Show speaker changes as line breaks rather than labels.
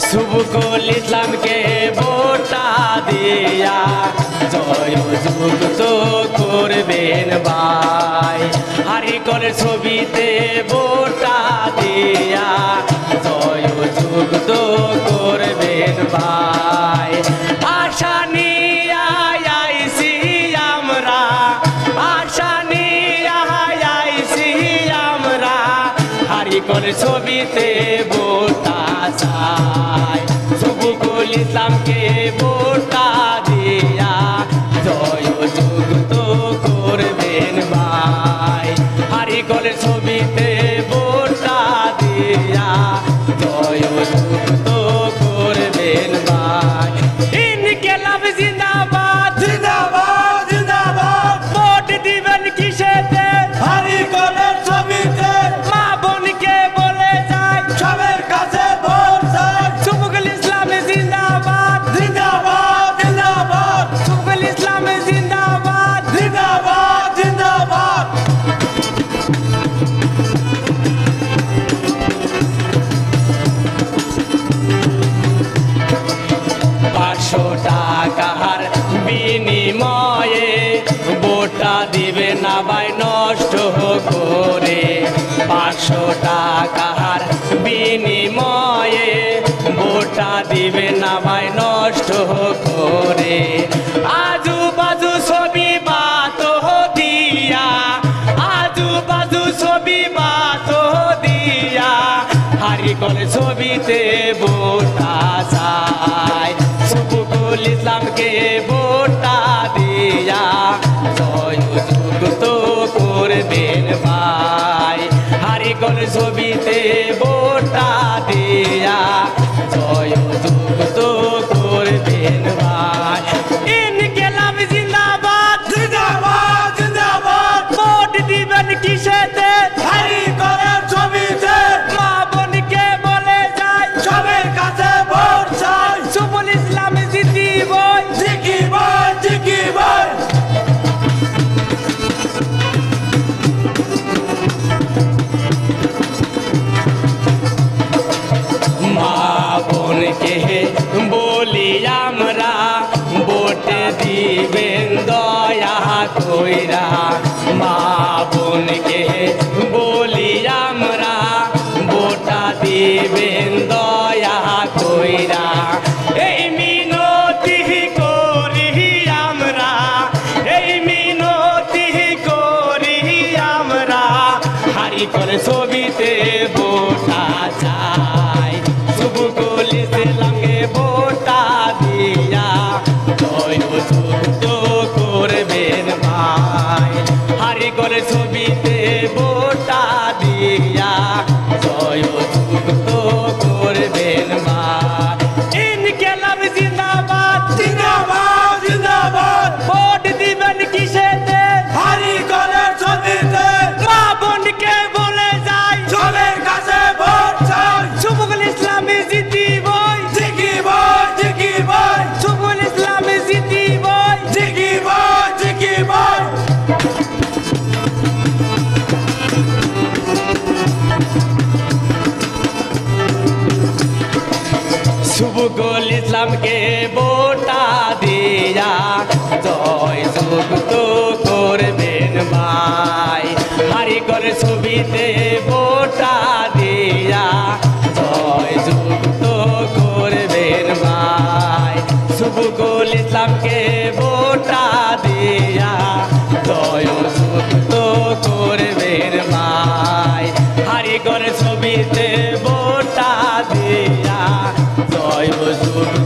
সুবকুল ইসলামকে ভোটটা দিয়া জয় যুক্ত করবেন ভাই। হারিকলের ছবিতে ভোটটা দিয়া জয় যুক্ত করবেন ভাই। আশা নিয়ে আইছি আমরা, আশা নিয়ে আইছি আমরা, হারিকলের ছবিতে ভোটটা চাই। সুবকুল ইসলামকে ভোটটা দিয়া জয় যুক্ত করবেন ভাই। হারিকলের ছবিতে ভোটটা দিয়া জয় যুক্ত করবেন ভাই। ইনকিলাব জিন্দাবাদ
জিন্দাবাদ জিন্দাবাদ।
ভোট দিবেন কিসেতে?
হারিকলের ছবিতে
মা বোনকে বলে যায়
সবার কাছে ভোট চাই।
সুবকুল ইসলাম জিন্দাবাদ,
জিন্দাবাদ জিন্দাবাদ
সুবকুল ইসলাম জিন্দাবাদ।
জিন্দাবাদ জিন্দাবাদ।
500 টাকার বিনিময়ে ভোটটা দিবে না ভাই নষ্ট করে। 500 টাকার বিনিময়ে ভোটটা দিবে না ভাই নষ্ট করে। আজু বাজু ছবি বাত দিয়া, আজু বাজু ছবি বাত দিয়া, হারিকল ছবিতে ভোটটা চাই। সুবকুল ইসলামকে ভোটটা দিয়া জয় যুক্ত করবেন ভাই। হারিকল ছবিতে ভোটটা দিয়া জয় যুক্ত করবেন ভাই। ইনকিলাব জিন্দাবাদ
জিন্দাবাদ জিন্দাবাদ।
ভোট দিবেন কিসেতে?
হারিকলের ছবিতে
মা বোনকে বলে যায়
সবার কাছে ভোট চাই।
সুবকুল ইসলাম জিন্দিবই।
জিকিবই জিকিবই।
মা বোনকে বলি আমরা ভোট দিবেন দয়া কইরা। মা বোনকে বলি আমরা ভোটটা দিবেন দয়া কইরা। এই মিনতি করি আমরা, এই মিনতি করি আমরা, হারিকল ছবিতে ভোটটা চাই। সুবকুল ইসলামকে ভোটটা দিয়া জয় যুক্ত করবেন ভাই। হারিকল ছবিতে ভোটটা দিয়া জয় যুক্ত করবেন ভাই। ইনকিলাব জিন্দাবাদ
জিন্দাবাদ জিন্দাবাদ।
ভোট দিবেন কিসেতে?
হারিকলের ছবিতে
মা বোনকে বলে যায়
সবার কাছে ভোট চাই।
সুবকুল ইসলাম জিন্দিবই।
জিকিবই জিকিবই।
সুবকুল ইসলাম জিন্দিবই।
জিকিবই জিকিবই।
সুবকুল ইসলামকে ভোটটা দিয়া জয় যুক্ত করবেন ভাই। হারিকল ছবিতে ভোটটা দিয়া জয় যুক্ত করবেন ভাই। সুবকুল ইসলামকে ভোটটা দিয়া জয় যুক্ত করবেন ভাই। হারিকল ছবিতে ভোটটা দিয়া জয় যুক্ত